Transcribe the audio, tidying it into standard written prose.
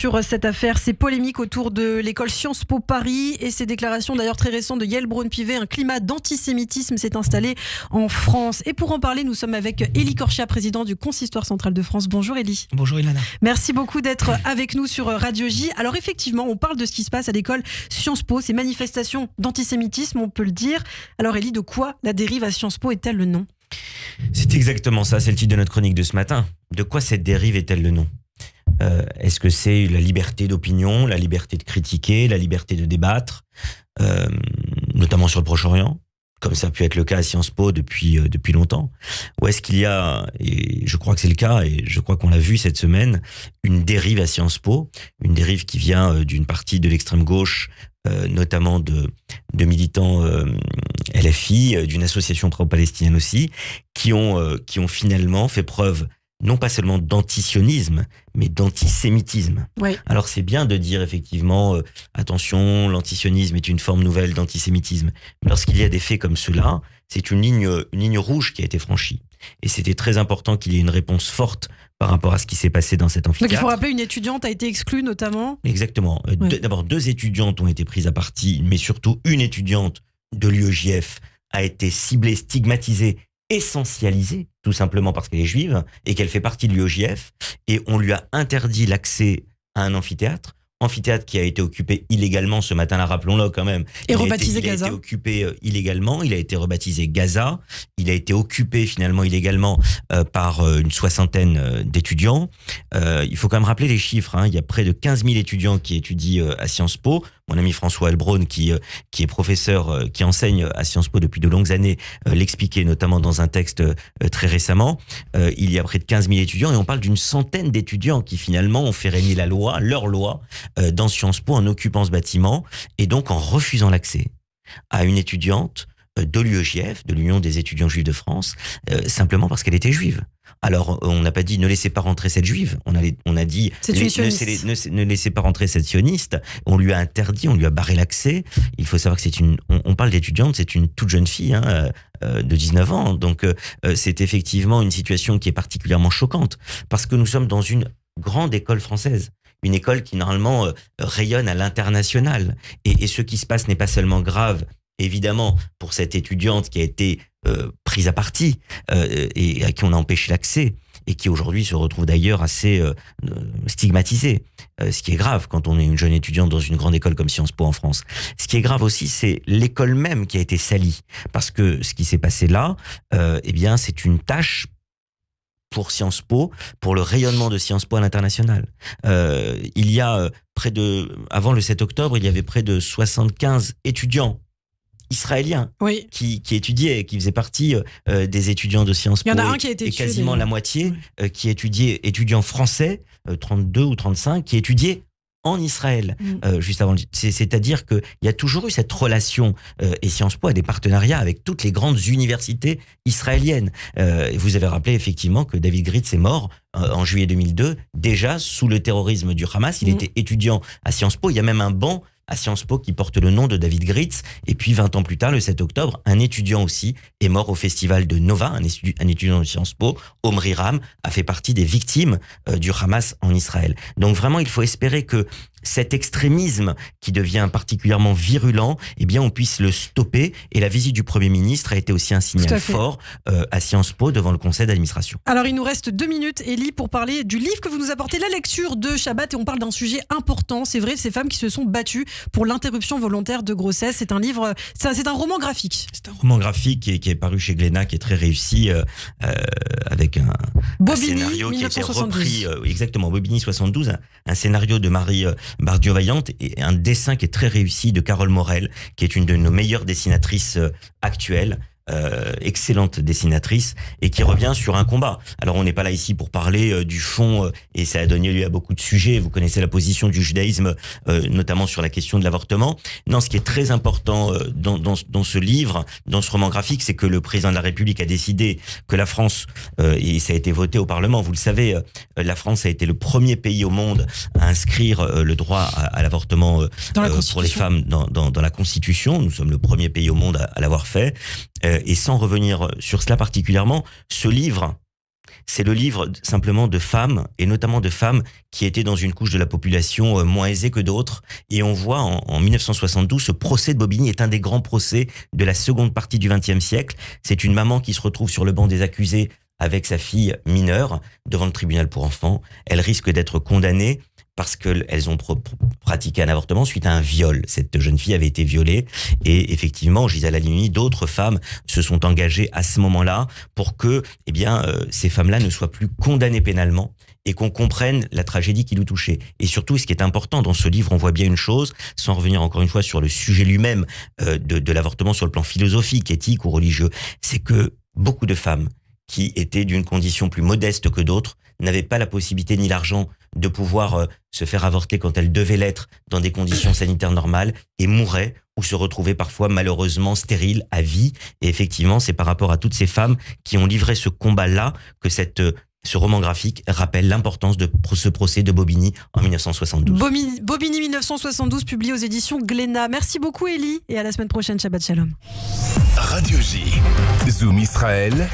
Sur cette affaire, ces polémiques autour de l'école Sciences Po Paris et ces déclarations d'ailleurs très récentes de Yael Braun-Pivet, un climat d'antisémitisme s'est installé en France. Et pour en parler, nous sommes avec Élie Korchia, président du Consistoire central de France. Bonjour Élie. Bonjour Ilana. Merci beaucoup d'être avec nous sur Radio J. Alors effectivement, on parle de ce qui se passe à l'école Sciences Po, ces manifestations d'antisémitisme, on peut le dire. Alors Élie, de quoi la dérive à Sciences Po est-elle le nom ? C'est exactement ça, c'est le titre de notre chronique de ce matin. De quoi cette dérive est-elle le nom ? Est-ce que c'est la liberté d'opinion, la liberté de critiquer, la liberté de débattre, notamment sur le Proche-Orient, comme ça a pu être le cas à Sciences Po depuis longtemps? Ou est-ce qu'il y a, et je crois que c'est le cas, et je crois qu'on l'a vu cette semaine, une dérive à Sciences Po, une dérive qui vient d'une partie de l'extrême gauche, notamment de militants LFI, d'une association pro-palestinienne aussi, qui ont finalement fait preuve non pas seulement d'antisionisme, mais d'antisémitisme. Oui. Alors c'est bien de dire effectivement, attention, l'antisionisme est une forme nouvelle d'antisémitisme. Mais lorsqu'il y a des faits comme cela, c'est une ligne rouge qui a été franchie. Et c'était très important qu'il y ait une réponse forte par rapport à ce qui s'est passé dans cet amphithéâtre. Donc il faut rappeler, une étudiante a été exclue notamment. Exactement. Ouais. D'abord, 2 étudiantes ont été prises à partie, mais surtout une étudiante de l'UEJF a été ciblée, stigmatisée, essentialisée, tout simplement parce qu'elle est juive et qu'elle fait partie de l'UEJF, et on lui a interdit l'accès à un amphithéâtre qui a été occupé illégalement ce matin-là, rappelons-le quand même. Et rebaptisé Gaza. Il a été occupé illégalement, il a été rebaptisé Gaza, il a été occupé finalement illégalement par une 60aine d'étudiants. Il faut quand même rappeler les chiffres, hein. Il y a près de 15 000 étudiants qui étudient à Sciences Po. Mon ami François Heilbronn, qui est professeur, qui enseigne à Sciences Po depuis de longues années, l'expliquait notamment dans un texte très récemment. Il y a près de 15 000 étudiants et on parle d'une centaine d'étudiants qui finalement ont fait régner la loi, leur loi, dans Sciences Po en occupant ce bâtiment et donc en refusant l'accès à une étudiante de l'UEJF, de l'Union des étudiants juifs de France, simplement parce qu'elle était juive. Alors, on n'a pas dit ne laissez pas rentrer cette juive. On a dit ne laissez pas rentrer cette sioniste. On lui a interdit, on lui a barré l'accès. Il faut savoir que on parle d'étudiante, c'est une toute jeune fille, de 19 ans. Donc, c'est effectivement une situation qui est particulièrement choquante parce que nous sommes dans une grande école française. Une école qui, normalement, rayonne à l'international. Et ce qui se passe n'est pas seulement grave, évidemment, pour cette étudiante qui a été prise à partie et à qui on a empêché l'accès et qui aujourd'hui se retrouve d'ailleurs assez stigmatisée. Ce qui est grave quand on est une jeune étudiante dans une grande école comme Sciences Po en France. Ce qui est grave aussi, c'est l'école même qui a été salie. Parce que ce qui s'est passé là, eh bien, c'est une tâche pour Sciences Po, pour le rayonnement de Sciences Po à l'international. Il y a avant le 7 octobre, il y avait près de 75 étudiants israéliens qui étudiaient, qui faisaient partie des étudiants de Sciences Po. Il y en a un qui a été et tué, quasiment la moitié qui étudiants français, 32 ou 35, qui étudiaient en Israël, juste avant. C'est-à-dire qu'il y a toujours eu cette relation, et Sciences Po a des partenariats avec toutes les grandes universités israéliennes. Vous avez rappelé effectivement que David Gritz est mort en juillet 2002, déjà sous le terrorisme du Hamas. Il était étudiant à Sciences Po. Il y a même un banc à Sciences Po qui porte le nom de David Gritz. Et puis 20 ans plus tard, le 7 octobre, un étudiant aussi est mort au festival de Nova, un étudiant de Sciences Po, Omri Ram, a fait partie des victimes du Hamas en Israël. Donc vraiment, il faut espérer que cet extrémisme qui devient particulièrement virulent, eh bien, on puisse le stopper. Et la visite du Premier ministre a été aussi un signal fort à Sciences Po devant le conseil d'administration. Alors, il nous reste 2 minutes, Élie, pour parler du livre que vous nous apportez, la lecture de Shabbat, et on parle d'un sujet important. C'est vrai, ces femmes qui se sont battues pour l'interruption volontaire de grossesse. C'est un livre, c'est un roman graphique. C'est un roman graphique qui est paru chez Glénat, qui est très réussi, avec un scénario 1972. Qui a été repris, exactement, Bobigny 72, un scénario de Marie Bardiovaillante et un dessin qui est très réussi de Carole Morel, qui est une de nos meilleures dessinatrices actuelles. Excellente dessinatrice et qui revient sur un combat. Alors on n'est pas là ici pour parler du fond et ça a donné lieu à beaucoup de sujets. Vous connaissez la position du judaïsme, notamment sur la question de l'avortement. Non, ce qui est très important dans ce livre, dans ce roman graphique, c'est que le président de la République a décidé que la France, et ça a été voté au Parlement, vous le savez, la France a été le premier pays au monde à inscrire le droit à l'avortement pour les femmes dans la Constitution. Nous sommes le premier pays au monde à l'avoir fait. Et sans revenir sur cela particulièrement, ce livre C'est le livre simplement de femmes, et notamment de femmes qui étaient dans une couche de la population moins aisée que d'autres. Et on voit en 1972, ce procès de Bobigny est un des grands procès de la seconde partie du XXe siècle. C'est une maman qui se retrouve sur le banc des accusés avec sa fille mineure devant le tribunal pour enfants. Elle risque d'être condamnée parce qu'elles ont pratiqué un avortement suite à un viol. Cette jeune fille avait été violée et effectivement, Gisèle Halimi, d'autres femmes se sont engagées à ce moment-là pour que ces femmes-là ne soient plus condamnées pénalement et qu'on comprenne la tragédie qui nous touchait. Et surtout, ce qui est important dans ce livre, on voit bien une chose, sans revenir encore une fois sur le sujet lui-même de l'avortement sur le plan philosophique, éthique ou religieux, c'est que beaucoup de femmes qui étaient d'une condition plus modeste que d'autres n'avaient pas la possibilité ni l'argent de pouvoir se faire avorter quand elles devaient l'être dans des conditions sanitaires normales et mouraient ou se retrouvaient parfois malheureusement stériles à vie. Et effectivement, c'est par rapport à toutes ces femmes qui ont livré ce combat-là que ce roman graphique rappelle l'importance de ce procès de Bobigny en 1972. Bobigny 1972, publié aux éditions Glénat. Merci beaucoup Élie et à la semaine prochaine. Shabbat Shalom. Radio J, Zoom Israël.